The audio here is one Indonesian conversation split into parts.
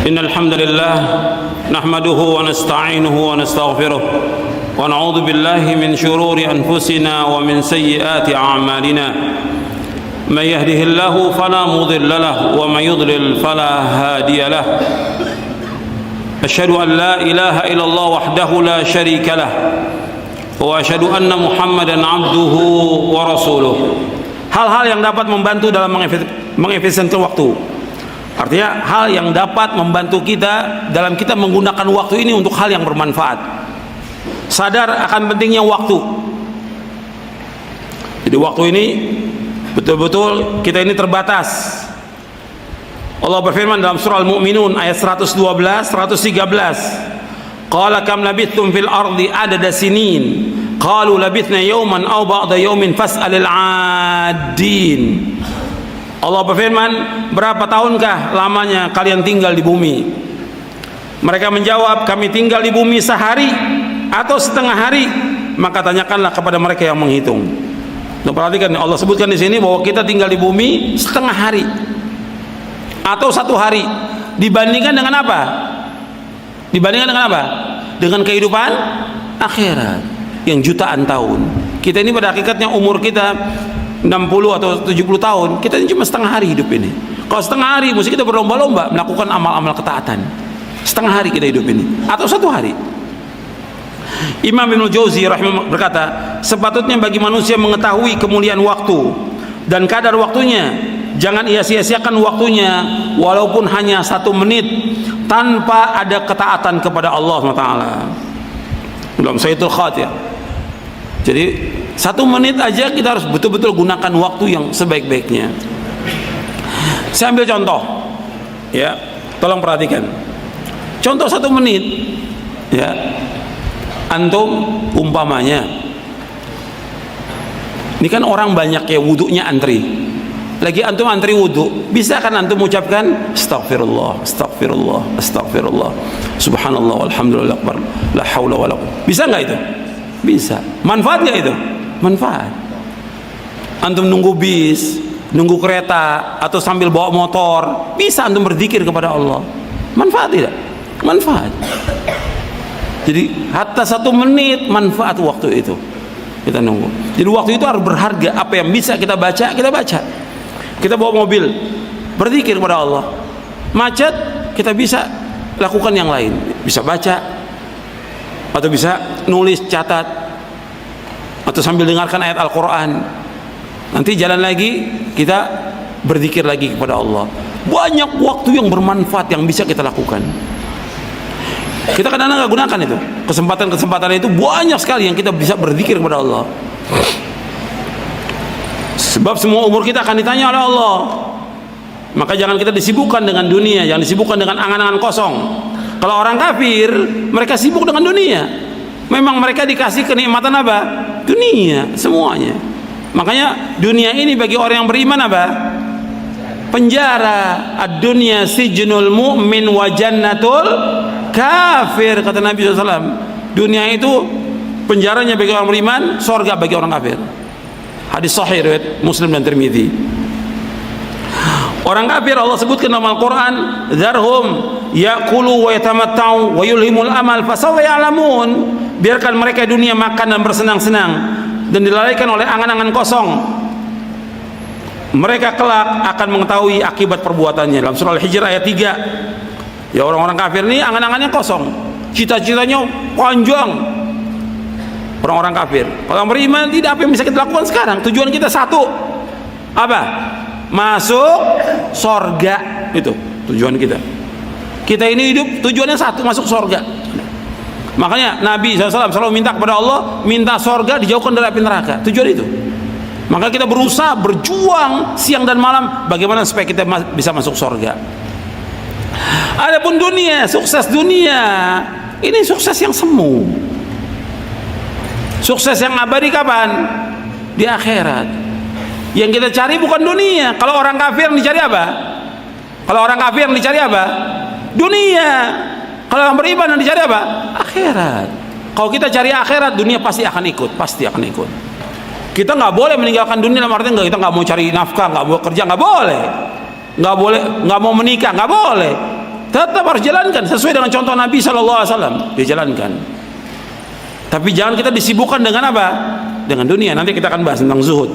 إن الحمد لله نحمده ونستعينه ونستغفره ونعوذ بالله من شرور أنفسنا ومن سيئات أعمالنا من يهده الله فلا مضل له ومن يضلل فلا هادي له أشهد أن لا إله إلا الله وحده لا شريك له وأشهد أن محمدا عبده ورسوله. Hal-hal yang dapat membantu dalam mengefisienkan waktu, artinya hal yang dapat membantu kita dalam kita menggunakan waktu ini untuk hal yang bermanfaat. Sadar akan pentingnya waktu. Jadi waktu ini betul-betul kita ini terbatas. Allah berfirman dalam surah Al-Mu'minun ayat 112, 113. Qala kam labithtum fil ardi adada sinin qalu labithna yawman aw ba'da yawmin fas'alil 'addin. Allah berfirman, berapa tahunkah lamanya kalian tinggal di bumi? Mereka menjawab, kami tinggal di bumi sehari atau setengah hari. Maka tanyakanlah kepada mereka yang menghitung. Nah, perhatikan, Allah sebutkan di sini bahwa kita tinggal di bumi setengah hari atau satu hari. Dibandingkan dengan apa? Dibandingkan dengan apa? Dengan kehidupan akhirat yang jutaan tahun. Kita ini pada hakikatnya umur kita 60 atau 70 tahun, kita ini cuma setengah hari hidup ini. Kalau setengah hari mesti kita berlomba-lomba melakukan amal-amal ketaatan. Setengah hari kita hidup ini atau satu hari. Imam Ibnu Jauzi rahimahullah berkata, sepatutnya bagi manusia mengetahui kemuliaan waktu dan kadar waktunya. Jangan ia sia-siakan waktunya walaupun hanya 1 menit tanpa ada ketaatan kepada Allah SWT. Dalam Sayyidul Khatir. Jadi 1 menit aja kita harus betul-betul gunakan waktu yang sebaik-baiknya. Saya ambil contoh, ya, tolong perhatikan. Contoh 1 menit, ya, antum umpamanya, ini kan orang banyak ya wudunya antri. Lagi antum antri wudu, bisa kan antum ucapkan astagfirullah, astagfirullah, astagfirullah, subhanallah, walhamdulillah, akbar, la haula wala quwwata. Bisa nggak itu? Bisa. Manfaat nggak itu? Manfaat. Antum nunggu bis, nunggu kereta, atau sambil bawa motor, bisa antum berzikir kepada Allah. Manfaat tidak? Manfaat. Jadi hatta 1 menit manfaat waktu itu. Kita nunggu. Jadi waktu itu harus berharga. Apa yang bisa kita baca, kita baca. Kita bawa mobil, berzikir kepada Allah. Macet, kita bisa lakukan yang lain. Bisa baca, atau bisa nulis, catat, atau sambil dengarkan ayat Al-Quran. Nanti jalan lagi, kita berzikir lagi kepada Allah. Banyak waktu yang bermanfaat yang bisa kita lakukan. Kita kadang-kadang nggak gunakan itu. Kesempatan-kesempatan itu banyak sekali yang kita bisa berzikir kepada Allah. Sebab semua umur kita akan ditanya oleh Allah. Maka jangan kita disibukkan dengan dunia, jangan disibukkan dengan angan-angan kosong. Kalau orang kafir, mereka sibuk dengan dunia. Memang mereka dikasih kenikmatan apa? Dunia, semuanya. Makanya dunia ini bagi orang yang beriman apa? Penjara. Ad-dunya sijnul mu'min wa jannatul kafir, kata Nabi SAW. Dunia itu penjaranya bagi orang beriman, surga bagi orang kafir. Hadis sahih riwayat Muslim dan Tirmidzi. Orang kafir Allah sebutkan dalam Al-Quran, dzarhum ya'kulu wa yatamatta'u wa yulhimul amal fasawfa ya'lamun. Biarkan mereka dunia makan dan bersenang-senang dan dilalaikan oleh angan-angan kosong. Mereka kelak akan mengetahui akibat perbuatannya. Dalam surah Al-Hijr ayat 3. Ya, orang-orang kafir ini angan-angannya kosong, cita-citanya panjang. Orang-orang kafir. Kalau beriman tidak, apa yang bisa kita lakukan sekarang? Tujuan kita satu, apa? Masuk sorga. Itu tujuan kita. Kita ini hidup tujuannya satu, masuk sorga. Makanya Nabi SAW selalu minta kepada Allah, minta sorga dijauhkan dari api neraka. Tujuan itu. Maka kita berusaha, berjuang siang dan malam bagaimana supaya kita bisa masuk sorga. Adapun dunia, sukses dunia, ini sukses yang semu. Sukses yang abadi kapan? Di akhirat. Yang kita cari bukan dunia. Kalau orang kafir yang dicari apa? Kalau orang kafir yang dicari apa? Dunia. Kalau orang beriman yang dicari apa? Akhirat. Kalau kita cari akhirat, dunia pasti akan ikut. Pasti akan ikut. Kita nggak boleh meninggalkan dunia, dalam artian kita nggak mau cari nafkah, nggak mau kerja, nggak boleh. Nggak boleh, nggak mau menikah, nggak boleh. tetap harus jalankan sesuai dengan contoh Nabi SAW, dijalankan. Tapi jangan kita disibukkan dengan apa? Dengan dunia. Nanti kita akan bahas tentang zuhud.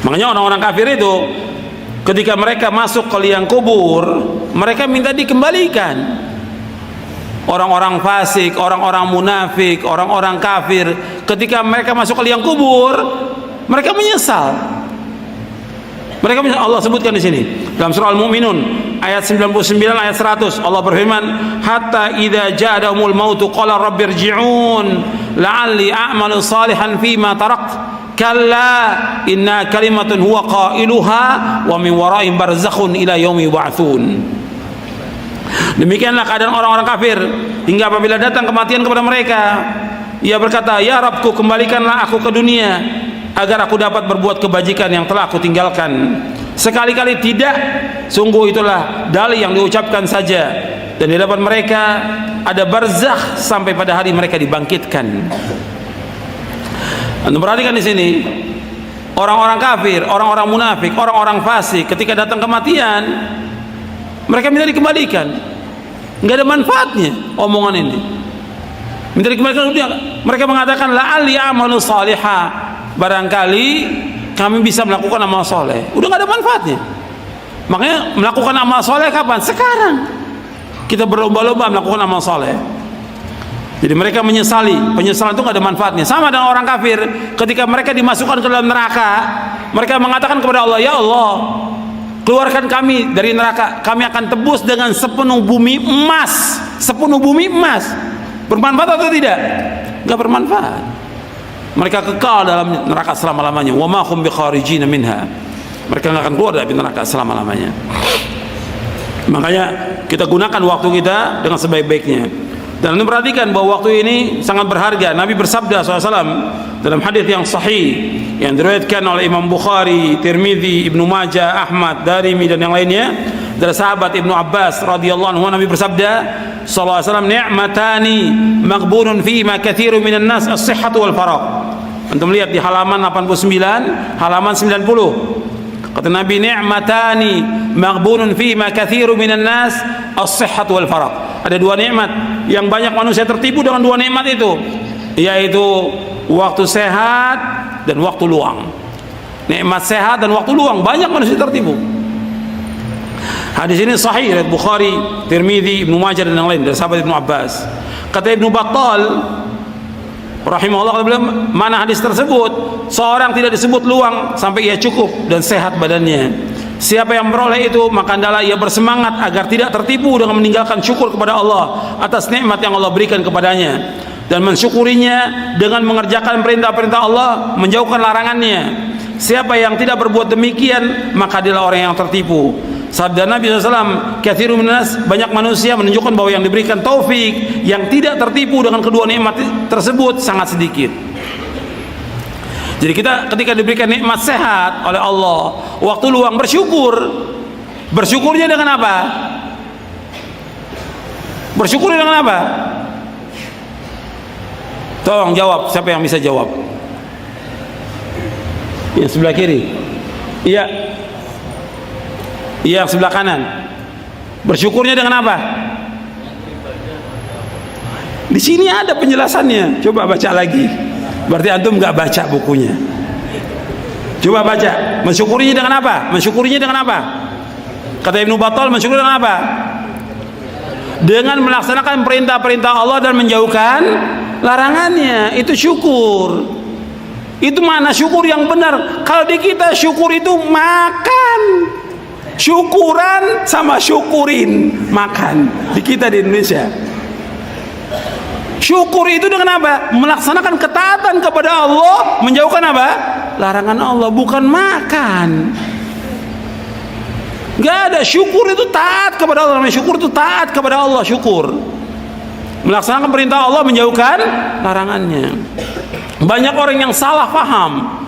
Makanya orang-orang kafir itu ketika mereka masuk ke liang kubur, mereka minta dikembalikan. Orang-orang fasik, orang-orang munafik, orang-orang kafir, ketika mereka masuk ke liang kubur, mereka menyesal. Mereka menyesal. Allah sebutkan di sini dalam surah Al-Mu'minun ayat 99 ayat 100, Allah berfirman, "Hatta idza ja'ahumul mautu qala rabbirji'un la'alli a'malu salihan fima tarakt." Kalla inna kalimatun huwa qailuha wa min waraihim barzakhun ila yaumi yub'atsun. Demikianlah keadaan orang-orang kafir hingga apabila datang kematian kepada mereka, ia berkata, "Ya Rabbku, kembalikanlah aku ke dunia agar aku dapat berbuat kebajikan yang telah aku tinggalkan." Sekali-kali tidak, sungguh itulah dalil yang diucapkan saja, dan di hadapan mereka ada barzakh sampai pada hari mereka dibangkitkan. Anda perhatikan di sini, orang-orang kafir, orang-orang munafik, orang-orang fasik ketika datang kematian, mereka minta dikembalikan. Nggak ada manfaatnya omongan ini. Minta dikembalikan dunia. Mereka mengatakan la'alli a'malu salihah, barangkali kami bisa melakukan amal soleh. Udah nggak ada manfaatnya. Makanya melakukan amal soleh kapan? Sekarang. Kita berlomba-lomba melakukan amal soleh. Jadi mereka menyesali. Penyesalan itu nggak ada manfaatnya. Sama dengan orang kafir, ketika mereka dimasukkan ke dalam neraka, mereka mengatakan kepada Allah, "Ya Allah, keluarkan kami dari neraka. Kami akan tebus dengan sepenuh bumi emas." Sepenuh bumi emas. Bermanfaat atau tidak? Nggak bermanfaat. Mereka kekal dalam neraka selama-lamanya. Wa ma hum bikharijina minha. Mereka nggak akan keluar dari neraka selama-lamanya. Makanya kita gunakan waktu kita dengan sebaik-baiknya. Dan Anda perhatikan bahwa waktu ini sangat berharga. Nabi bersabda SAW dalam hadis yang sahih yang diriwayatkan oleh Imam Bukhari, Tirmidzi, Ibnu Majah, Ahmad, Darimi dan yang lainnya dari sahabat Ibnu Abbas radhiyallahu anhu, Nabi bersabda sallallahu alaihi wasallam, "Ni'matani maghbunun fi ma katsirun minan nas as-sihhatu wal faragh." Antum lihat di halaman 89, halaman 90. Kata Nabi, "Ni'matani maghbunun fi ma katsirun minan nas as-sihhatu wal faragh." Ada dua nikmat yang banyak manusia tertipu dengan dua nikmat itu, yaitu waktu sehat dan waktu luang. Nikmat sehat dan waktu luang, banyak manusia tertipu. Hadis ini sahih riwayat Bukhari, Tirmidzi, Ibnu Majah dan yang lain dari sahabat Ibnu Abbas. Kata Ibnu Battal rahimahullah, kata beliau, mana hadis tersebut, seorang tidak disebut luang sampai ia cukup dan sehat badannya. Siapa yang memperoleh itu, maka hendaklah ia bersemangat agar tidak tertipu dengan meninggalkan syukur kepada Allah atas nikmat yang Allah berikan kepadanya, dan mensyukurinya dengan mengerjakan perintah-perintah Allah, menjauhkan larangannya. Siapa yang tidak berbuat demikian, maka dialah orang yang tertipu. Sabda Nabi SAW, "Katsirun minas", banyak manusia, menunjukkan bahwa yang diberikan taufik, yang tidak tertipu dengan kedua nikmat tersebut sangat sedikit. Jadi kita ketika diberikan nikmat sehat oleh Allah, waktu luang, bersyukur. Bersyukurnya dengan apa? Bersyukurnya dengan apa? Tolong jawab, siapa yang bisa jawab? Yang sebelah kiri. Iya. Iya, yang sebelah kanan. Bersyukurnya dengan apa? Di sini ada penjelasannya. Coba baca lagi. Berarti antum nggak baca bukunya. Coba baca. Mensyukurinya dengan apa? Mensyukurinya dengan apa? Kata Ibnu Battal, mensyukuri dengan apa? Dengan melaksanakan perintah-perintah Allah dan menjauhkan larangannya. Itu syukur. Itu mana syukur yang benar. Kalau di kita syukur itu makan. Syukuran sama syukurin, makan. Di kita di Indonesia. Syukur itu dengan apa? Melaksanakan ketaatan kepada Allah, menjauhkan apa? Larangan Allah, bukan makan. Gak ada. Syukur itu taat kepada Allah. Syukur itu taat kepada Allah. Syukur melaksanakan perintah Allah, menjauhkan larangannya. Banyak orang yang salah paham.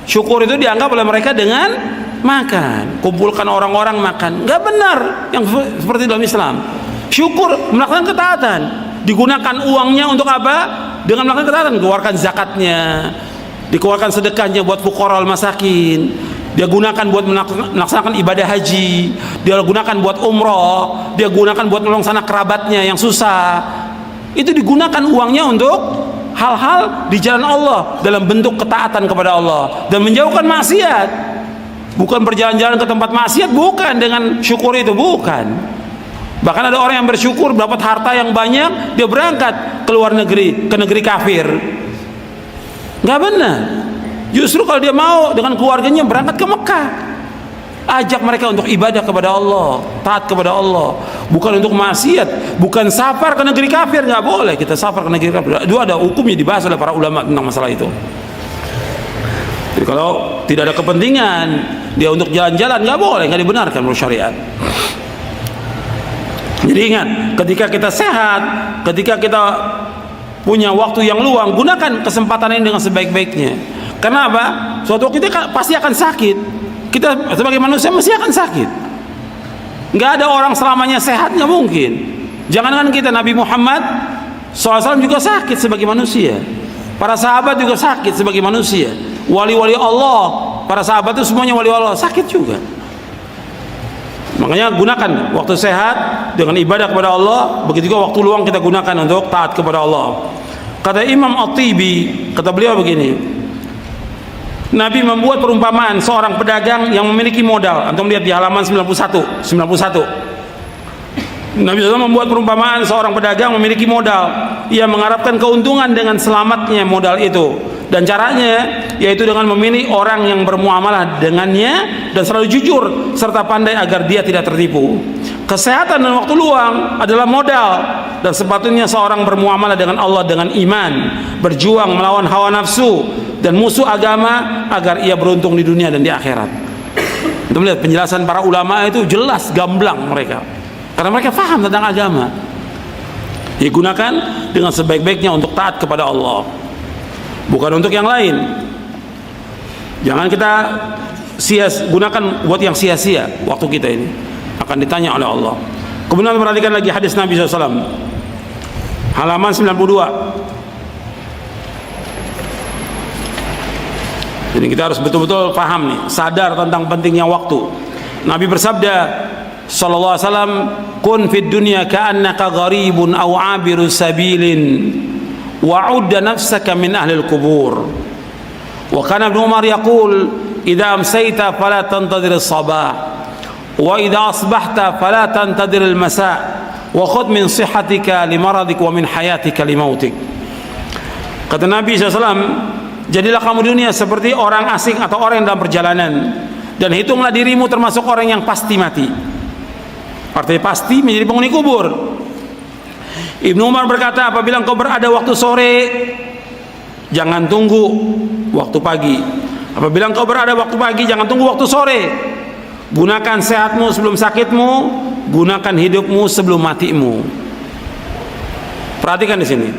Syukur itu dianggap oleh mereka dengan makan. Kumpulkan orang-orang makan. Gak benar yang seperti dalam Islam. Syukur melaksanakan ketaatan. Digunakan uangnya untuk apa? Dengan melakukan ketaatan, dikeluarkan zakatnya, dikeluarkan sedekahnya buat fuqara al masakin, dia gunakan buat melaksanakan ibadah haji, dia gunakan buat umroh, dia gunakan buat menolong sanak kerabatnya yang susah. Itu digunakan uangnya untuk hal-hal di jalan Allah dalam bentuk ketaatan kepada Allah dan menjauhkan maksiat. Bukan berjalan-jalan ke tempat maksiat, bukan dengan syukur itu, bukan. Bahkan ada orang yang bersyukur dapat harta yang banyak, dia berangkat ke luar negeri, ke negeri kafir. Nggak benar. Justru kalau dia mau dengan keluarganya berangkat ke Mekah, ajak mereka untuk ibadah kepada Allah, taat kepada Allah, bukan untuk maksiat, bukan safar ke negeri kafir. Nggak boleh kita safar ke negeri kafir. Itu ada hukumnya dibahas oleh para ulama tentang masalah itu. Jadi kalau tidak ada kepentingan dia untuk jalan-jalan, nggak boleh, nggak dibenarkan menurut syariat. Jadi ingat, ketika kita sehat, ketika kita punya waktu yang luang, gunakan kesempatan ini dengan sebaik-baiknya. Kenapa? Suatu waktu kita pasti akan sakit. Kita sebagai manusia mesti akan sakit. Nggak ada orang selamanya sehat, nggak mungkin. Jangankan kita, Nabi Muhammad SAW juga sakit sebagai manusia. Para sahabat juga sakit sebagai manusia. Wali-wali Allah, para sahabat itu semuanya wali Allah, sakit juga. Makanya gunakan waktu sehat dengan ibadah kepada Allah. Begitu juga waktu luang kita gunakan untuk taat kepada Allah. Kata Imam At-Tibi, kata beliau begini, Nabi membuat perumpamaan seorang pedagang yang memiliki modal. Antum lihat di halaman 91. Nabi SAW membuat perumpamaan seorang pedagang memiliki modal. Ia mengharapkan keuntungan dengan selamatnya modal itu. Dan caranya yaitu dengan memilih orang yang bermuamalah dengannya dan selalu jujur serta pandai agar dia tidak tertipu. Kesehatan dan waktu luang adalah modal, dan sepatutnya seorang bermuamalah dengan Allah dengan iman, berjuang melawan hawa nafsu dan musuh agama agar ia beruntung di dunia dan di akhirat. Kita melihat penjelasan para ulama itu jelas, gamblang mereka, karena mereka faham tentang agama. Digunakan dengan sebaik-baiknya untuk taat kepada Allah, bukan untuk yang lain. Jangan kita gunakan buat yang sia-sia waktu kita ini, akan ditanya oleh Allah. Kemudian perhatikan lagi hadis Nabi SAW, halaman 92. Jadi kita harus betul-betul paham nih, sadar tentang pentingnya waktu. Nabi bersabda sallallahu alaihi wasallam, "Kun fid dunya ka'annaka gharibun aw 'abiru sabilin wa 'udda nafsaka min ahli al-qubur." Wa kana Ibnu Umar yaqul, "Idza amsayta fala tantadhir as-sabah wa idza asbahta fala tantadhir al-masa' wa khudh min sihhatika li maradik wa min hayatika li mautik." Kata Nabi SAW, jadilah kamu di dunia seperti orang asing atau orang yang dalam perjalanan, dan hitunglah dirimu termasuk orang yang pasti mati. Artinya pasti menjadi penghuni kubur. Ibnu Umar berkata, apabila engkau berada waktu sore, jangan tunggu waktu pagi. Apabila engkau berada waktu pagi, jangan tunggu waktu sore. Gunakan sehatmu sebelum sakitmu, gunakan hidupmu sebelum matimu. Perhatikan di sini.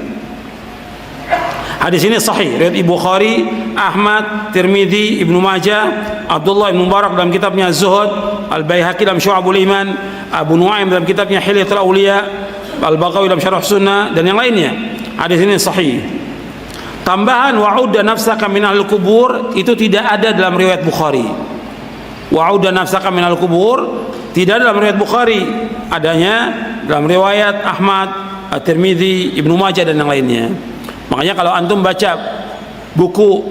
Hadis ini sahih, riwayat Bukhari, Ahmad, Tirmidzi, Ibnu Majah, Abdullah bin Mubarak dalam kitabnya Zuhud, Al-Baihaqi dalam Syu'abul Iman, Abu Nuaim dalam kitabnya Hilyatul Auliya, Al-Baghawi dalam Syarah Sunnah, dan yang lainnya. Hadis ini sahih. Tambahan wa'udda nafsaka minal kubur itu tidak ada dalam riwayat Bukhari. Wa'udda nafsaka minal kubur tidak ada dalam riwayat Bukhari, adanya dalam riwayat Ahmad, At-Tirmidzi, Ibnu Majah dan yang lainnya. Makanya kalau antum baca buku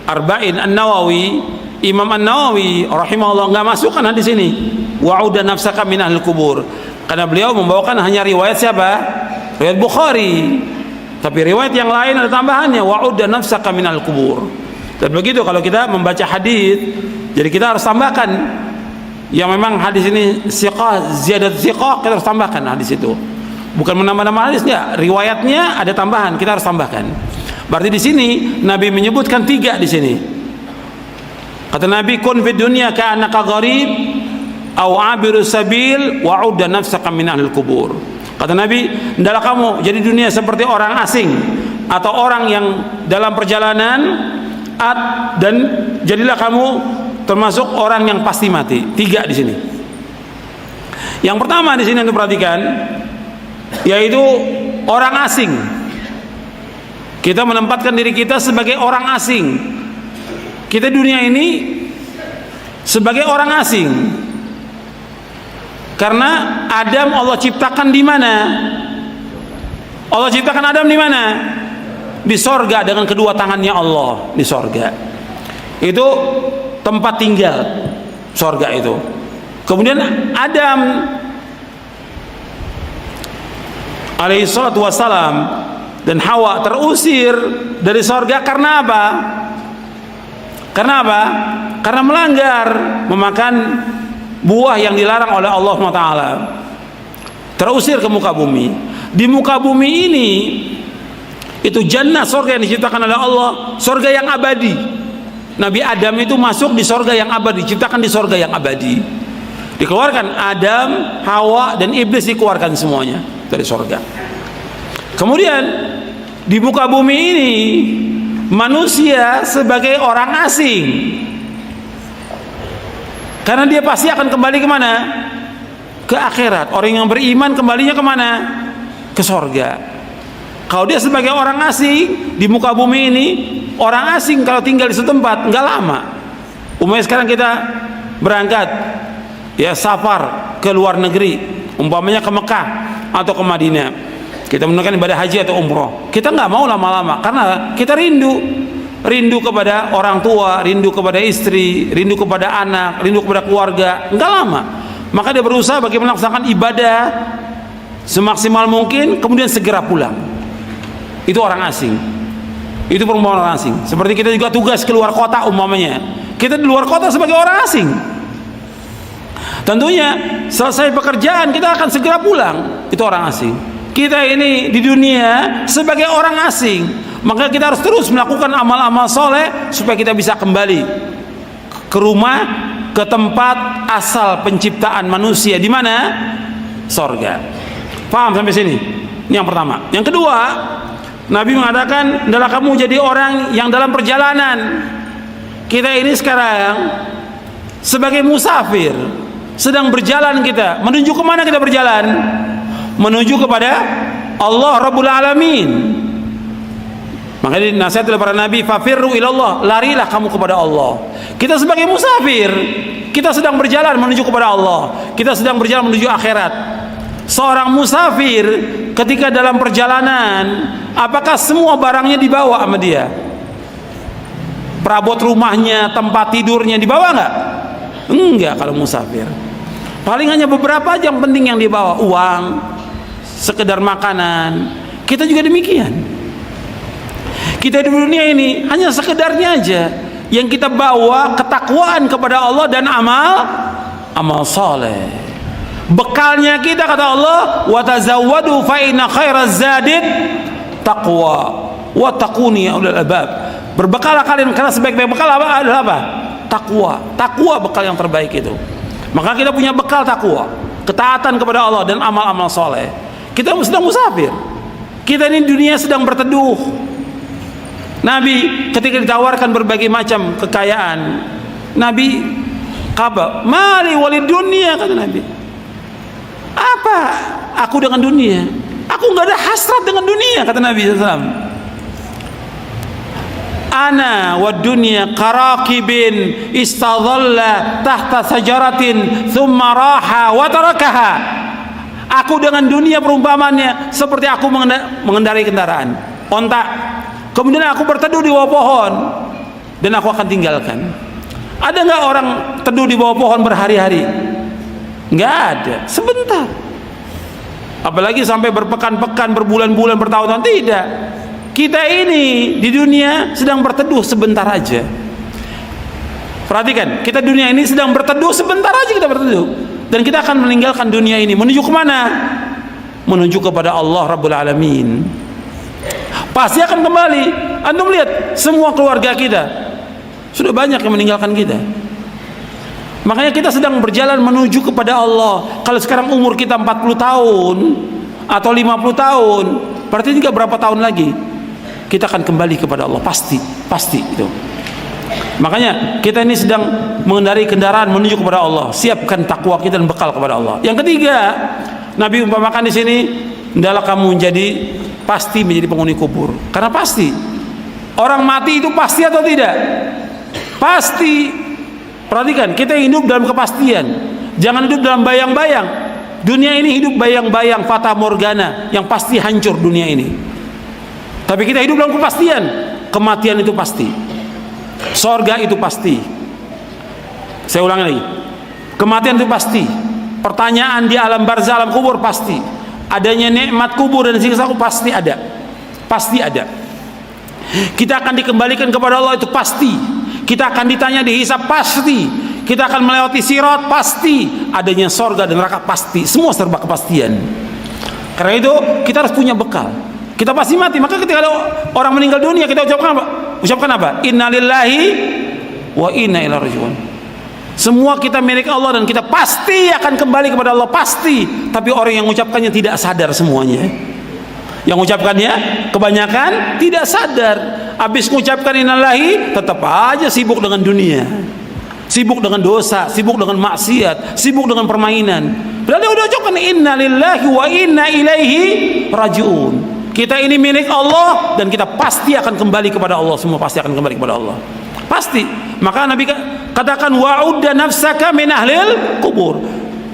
Arba'in An-Nawawi, Imam An-Nawawi rahimahullah nggak masukkan hadis ini wa'udda nafsaka minal kubur, karena beliau membawakan hanya riwayat siapa? Riwayat Bukhari. Tapi riwayat yang lain ada tambahannya wa'udda nafsaka minal kubur. Dan begitu kalau kita membaca hadis, jadi kita harus tambahkan yang memang hadis ini siqah, ziyadat siqah, kita harus tambahkan hadis itu. Bukan menambah-nambah hadis, ya, riwayatnya ada tambahan, kita harus tambahkan. Berarti di sini Nabi menyebutkan 3 di sini. Kata Nabi, kun fid dunya ka'annaka gharib aw 'abiru sabil wa'udda nafsaka min ahlil kubur. Kata Nabi, hendaklah kamu jadi dunia seperti orang asing atau orang yang dalam perjalanan, dan jadilah kamu termasuk orang yang pasti mati. 3 di sini. Yang pertama di sini untuk perhatikan, yaitu orang asing. Kita menempatkan diri kita sebagai orang asing. Kita dunia ini sebagai orang asing. Karena Adam Allah ciptakan di mana? Allah ciptakan Adam di mana? Di sorga dengan kedua tangannya Allah di sorga. Itu tempat tinggal sorga itu. Kemudian Adam alaihi salatu wassalam dan Hawa terusir dari sorga karena apa? Karena apa? Karena melanggar, memakan buah yang dilarang oleh Allah SWT. Terusir ke muka bumi. Di muka bumi ini itu jannah, sorga yang diciptakan oleh Allah, sorga yang abadi. Nabi Adam itu masuk di sorga yang abadi, diciptakan di sorga yang abadi. Dikeluarkan Adam, Hawa dan iblis, dikeluarkan semuanya dari sorga. Kemudian di muka bumi ini manusia sebagai orang asing, karena dia pasti akan kembali kemana? Ke akhirat. Orang yang beriman kembalinya kemana? Ke sorga. Kalau dia sebagai orang asing di muka bumi ini, orang asing kalau tinggal di setempat nggak lama. Umpamanya sekarang kita berangkat ya safar ke luar negeri, umpamanya ke Mekah atau ke Madinah, kita menunaikan ibadah haji atau umroh, kita nggak mau lama-lama karena kita rindu kepada orang tua, rindu kepada istri, rindu kepada anak, rindu kepada keluarga. Nggak lama, maka dia berusaha bagaimana melaksanakan ibadah semaksimal mungkin, kemudian segera pulang. Itu orang asing. Itu perumpamaan orang asing. Seperti kita juga tugas keluar kota umpamanya, kita di luar kota sebagai orang asing. Tentunya selesai pekerjaan kita akan segera pulang. Itu orang asing. Kita ini di dunia sebagai orang asing, maka kita harus terus melakukan amal-amal soleh supaya kita bisa kembali ke rumah, ke tempat asal penciptaan manusia, di mana? Sorga. Paham sampai sini? Ini yang pertama. Yang kedua, Nabi mengatakan, adalah kamu jadi orang yang dalam perjalanan. Kita ini sekarang sebagai musafir, sedang berjalan. Kita menuju kemana kita berjalan? Menuju kepada Allah Rabbul Alamin. Makanya nasihat oleh para nabi, fafirru ilallah, larilah kamu kepada Allah. Kita sebagai musafir, kita sedang berjalan menuju kepada Allah, kita sedang berjalan menuju akhirat. Seorang musafir ketika dalam perjalanan, apakah semua barangnya dibawa sama dia? Perabot rumahnya, tempat tidurnya dibawa nggak? Enggak kalau musafir. Paling hanya beberapa aja yang penting yang dibawa, uang, sekedar makanan. Kita juga demikian. Kita di dunia ini hanya sekedarnya aja yang kita bawa, ketakwaan kepada Allah dan amal saleh. Bekalnya kita, kata Allah, wa tazawwadu fa inna khairaz zadid taqwa wa taquni ya ulul albab. Berbekalah kalian karena sebaik-baik bekal adalah apa? Takwa. Takwa bekal yang terbaik itu. Maka kita punya bekal takwa, ketaatan kepada Allah dan amal-amal soleh. Kita sedang musafir. Kita ini dunia sedang berteduh. Nabi ketika ditawarkan berbagai macam kekayaan, Nabi kata, mali walid dunia, kata Nabi. Apa aku dengan dunia? Aku nggak ada hasrat dengan dunia, kata Nabi SAW. Ana wa dunya karakibin istadhalla tahta sajaratin thumma raha wa tarakaha. Aku dengan dunia perumpamannya seperti aku mengendarai kendaraan onta, kemudian aku berteduh di bawah pohon dan aku akan tinggalkan. Ada nggak orang teduh di bawah pohon berhari-hari? Nggak ada, sebentar. Apalagi sampai berpekan-pekan, berbulan-bulan, bertahun-tahun, tidak. Kita ini di dunia sedang berteduh sebentar aja. Perhatikan, kita dunia ini sedang berteduh sebentar aja, kita berteduh. Dan kita akan meninggalkan dunia ini. Menuju kemana? Menuju kepada Allah Rabbul Alamin. Pasti akan kembali. Antum lihat, semua keluarga kita sudah banyak yang meninggalkan kita. Makanya kita sedang berjalan menuju kepada Allah. Kalau sekarang umur kita 40 tahun atau 50 tahun, berarti tinggal berapa tahun lagi kita akan kembali kepada Allah, pasti itu. Makanya kita ini sedang mengendarai kendaraan menuju kepada Allah. Siapkan takwa kita dan bekal kepada Allah. Yang ketiga, Nabi umpamakan di sini, hendaklah kamu pasti menjadi penghuni kubur. Karena pasti orang mati itu pasti atau tidak? Pasti. Perhatikan, kita hidup dalam kepastian. Jangan hidup dalam bayang-bayang. Dunia ini hidup bayang-bayang, fata morgana, yang pasti hancur dunia ini. Tapi kita hidup dalam kepastian. Kematian itu pasti. Sorga itu pasti. Saya ulangi lagi. Kematian itu pasti. Pertanyaan di alam barzah, alam kubur pasti. Adanya nikmat kubur dan siksa kubur pasti ada. Pasti ada. Kita akan dikembalikan kepada Allah, itu pasti. Kita akan ditanya, dihisab, pasti. Kita akan melewati sirat, pasti. Adanya sorga dan neraka, pasti. Semua serba kepastian. Karena itu kita harus punya bekal. Kita pasti mati. Maka ketika ada orang meninggal dunia, kita ucapkan apa? Ucapkan apa? Innalillahi wa inna ilaihi raji'un. Semua kita milik Allah dan kita pasti akan kembali kepada Allah, pasti. Tapi orang yang mengucapkannya tidak sadar semuanya. Yang mengucapkannya kebanyakan tidak sadar. Habis mengucapkan innalillahi, tetap aja sibuk dengan dunia, sibuk dengan dosa, sibuk dengan maksiat, sibuk dengan permainan. Padahal dia udah ucapkan innalillahi wa inna ilaihi raji'un. Kita ini milik Allah dan kita pasti akan kembali kepada Allah. Semua pasti akan kembali kepada Allah, pasti. Maka Nabi katakan wa'udda nafsaka min ahlil kubur.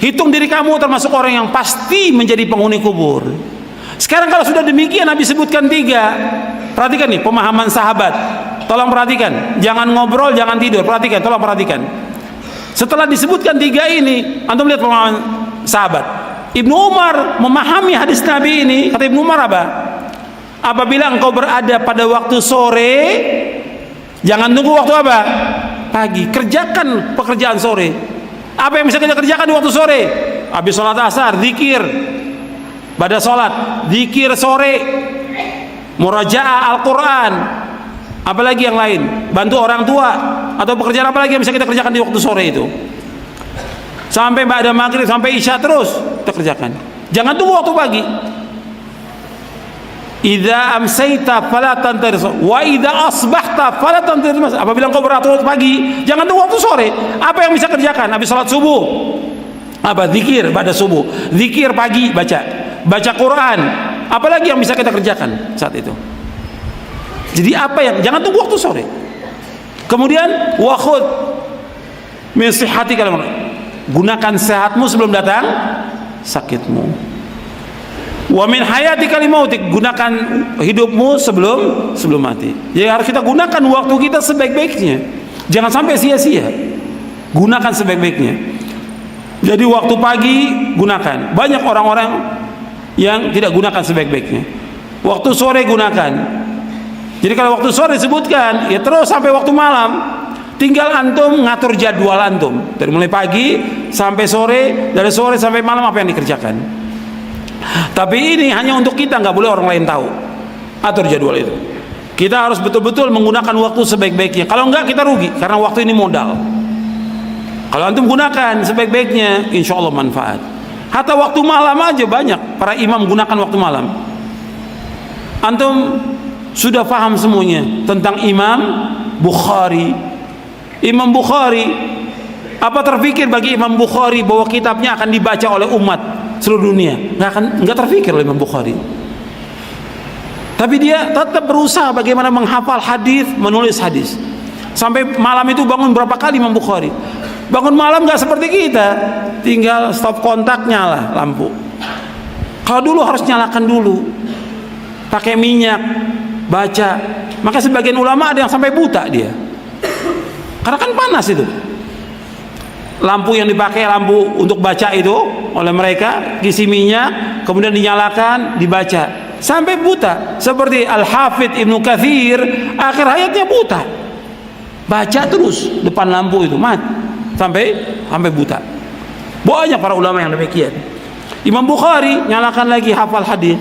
Hitung diri kamu termasuk orang yang pasti menjadi penghuni kubur. Sekarang kalau sudah demikian, Nabi sebutkan 3. Perhatikan nih pemahaman sahabat. Tolong perhatikan, jangan ngobrol, jangan tidur. Perhatikan, tolong perhatikan. Setelah disebutkan 3 ini, antum lihat pemahaman sahabat. Ibnu Umar memahami hadis Nabi ini. Kata Ibnu Umar apa? Apabila engkau berada pada waktu sore, jangan tunggu waktu apa? Pagi. Kerjakan pekerjaan sore. Apa yang bisa kita kerjakan di waktu sore? Habis sholat asar, zikir. Pada sholat, zikir sore, murajaah Al-Quran, apalagi yang lain, bantu orang tua, atau pekerjaan apa lagi yang bisa kita kerjakan di waktu sore itu, sampai ba'da maghrib, sampai isya terus kita kerjakan. Jangan tunggu waktu pagi. Idza amsayta fala tantaris wa idza asbahta fala tantaris. Apabila engkau beratur pagi, jangan tunggu waktu sore. Apa yang bisa kerjakan? Habis salat subuh, apa? Zikir pada subuh, zikir pagi, baca Quran, apalagi yang bisa kita kerjakan saat itu. Jadi apa yang, jangan tunggu waktu sore. Kemudian wakhud min sihhatika, gunakan sehatmu sebelum datang sakitmu. Wa min hayatika limautik, gunakan hidupmu sebelum mati. Jadi harus kita gunakan waktu kita sebaik-baiknya. Jangan sampai sia-sia. Gunakan sebaik-baiknya. Jadi waktu pagi gunakan. Banyak orang-orang yang tidak gunakan sebaik-baiknya. Waktu sore gunakan. Jadi kalau waktu sore disebutkan, ya terus sampai waktu malam. Tinggal antum ngatur jadwal antum. Dari mulai pagi sampai sore, dari sore sampai malam apa yang dikerjakan. Tapi ini hanya untuk kita, nggak boleh orang lain tahu. Atur jadwal itu. Kita harus betul-betul menggunakan waktu sebaik-baiknya. Kalau enggak kita rugi, karena waktu ini modal. Kalau antum gunakan sebaik-baiknya, insya Allah manfaat. Hatta waktu malam aja banyak para imam gunakan waktu malam. Antum sudah paham semuanya tentang Imam Bukhari. Imam Bukhari, apa terfikir bagi Imam Bukhari bahwa kitabnya akan dibaca oleh umat seluruh dunia? Nggak terfikir oleh Imam Bukhari. Tapi dia tetap berusaha bagaimana menghafal hadis, menulis hadis. Sampai malam itu bangun berapa kali Imam Bukhari. Bangun malam nggak seperti kita, tinggal stop kontak, nyala lampu. Kalau dulu harus nyalakan dulu, pakai minyak, baca. Maka sebagian ulama ada yang sampai buta dia, karena kan panas itu. Lampu yang dipakai, lampu untuk baca itu oleh mereka, isi minyak, kemudian dinyalakan, dibaca sampai buta. Seperti Al-Hafidh Ibnu Katsir, akhir hayatnya buta, baca terus depan lampu itu, sampai buta. Banyak para ulama yang demikian. Imam Bukhari nyalakan lagi, hafal hadis.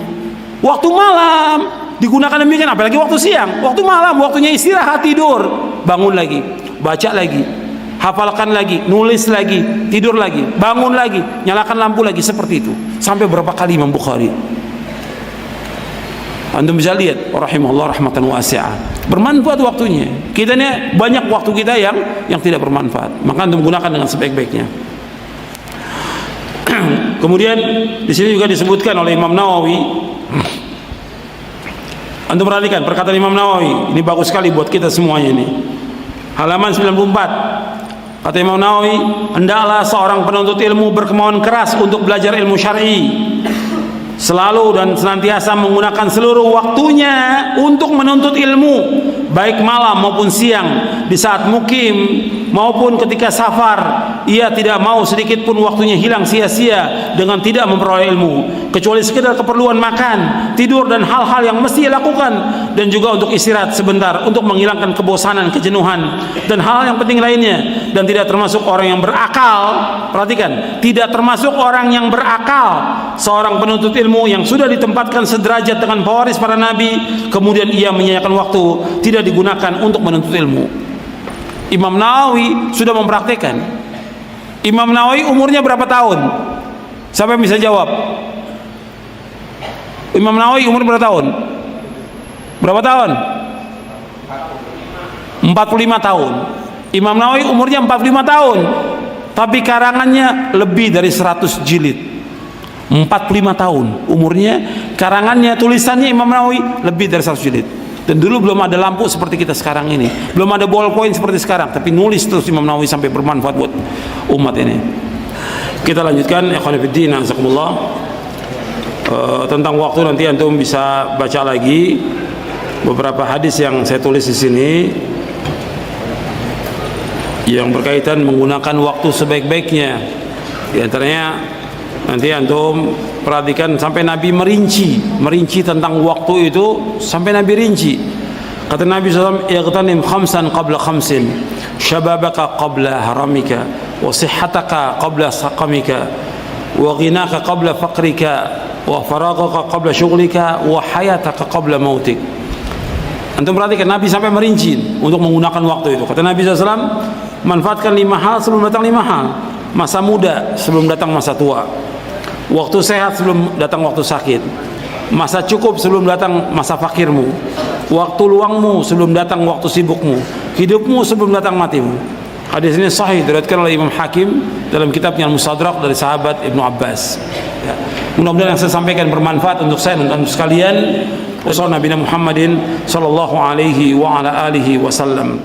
Waktu malam digunakan demikian, apalagi waktu siang. Waktu malam waktunya istirahat, tidur, bangun lagi, baca lagi, hafalkan lagi, nulis lagi, tidur lagi, bangun lagi, nyalakan lampu lagi, seperti itu. Sampai berapa kali Imam Bukhari. Antum bisa lihat, rahimahullah rahmatan wasi'ah. Bermanfaat waktunya. Kita ini banyak waktu kita yang tidak bermanfaat. Maka antum gunakan dengan sebaik-baiknya. Kemudian di sini juga disebutkan oleh Imam Nawawi. Antum perhatikan perkataan Imam Nawawi. Ini bagus sekali buat kita semuanya ini. Halaman 94. Kata Imam Nawawi, hendaklah seorang penuntut ilmu berkemauan keras untuk belajar ilmu syar'i, selalu dan senantiasa menggunakan seluruh waktunya untuk menuntut ilmu, baik malam maupun siang, di saat mukim maupun ketika safar. Ia tidak mau sedikit pun waktunya hilang sia-sia dengan tidak memperoleh ilmu, kecuali sekedar keperluan makan, tidur dan hal-hal yang mesti ia lakukan, dan juga untuk istirahat sebentar untuk menghilangkan kebosanan, kejenuhan dan hal yang penting lainnya. Dan tidak termasuk orang yang berakal, perhatikan, tidak termasuk orang yang berakal, seorang penuntut ilmu yang sudah ditempatkan sederajat dengan pewaris para nabi, kemudian ia menyia-nyiakan waktu, tidak digunakan untuk menuntut ilmu. Imam Nawawi sudah mempraktikkan. Imam Nawawi umurnya berapa tahun? Siapa yang bisa jawab? Imam Nawawi umur berapa tahun? Berapa tahun? 45 tahun. Imam Nawawi umurnya 45 tahun, tapi karangannya lebih dari 100 jilid. 45 tahun umurnya, karangannya, tulisannya Imam Nawawi lebih dari 100 jilid. Dan dulu belum ada lampu seperti kita sekarang ini, belum ada ballpoint seperti sekarang, tapi nulis terus Imam Nawawi sampai bermanfaat buat umat ini. Kita lanjutkan, ikhwan fillah, azakumullah. Tentang waktu nanti antum bisa baca lagi beberapa hadis yang saya tulis di sini yang berkaitan menggunakan waktu sebaik-baiknya. Di antaranya nanti antum perhatikan sampai Nabi merinci tentang waktu itu, sampai Nabi rinci. Kata Nabi SAW, "Ightanim khamsan qabla khamsin, syababaka qabla haramika, wa sihhataka qabla saqamika, wa ghinaka qabla faqrika, wa faragaka qabla syughlika, wa hayataka qabla mautik." Antum perhatikan, Nabi sampai merinci untuk menggunakan waktu itu. Kata Nabi SAW, manfaatkan 5 hal sebelum datang 5 hal. Masa muda sebelum datang masa tua, waktu sehat sebelum datang waktu sakit, masa cukup sebelum datang masa fakirmu, waktu luangmu sebelum datang waktu sibukmu, hidupmu sebelum datang matimu. Hadis ini sahih, diriwayatkan oleh Imam Hakim dalam kitabnya Al-Mustadrak dari sahabat Ibnu Abbas. Ya. Mudah-mudahan yang saya sampaikan bermanfaat untuk saya dan untuk sekalian. Wassalamualaikum Nabi Muhammadin sallallahu alaihi wa ala alihi wasallam.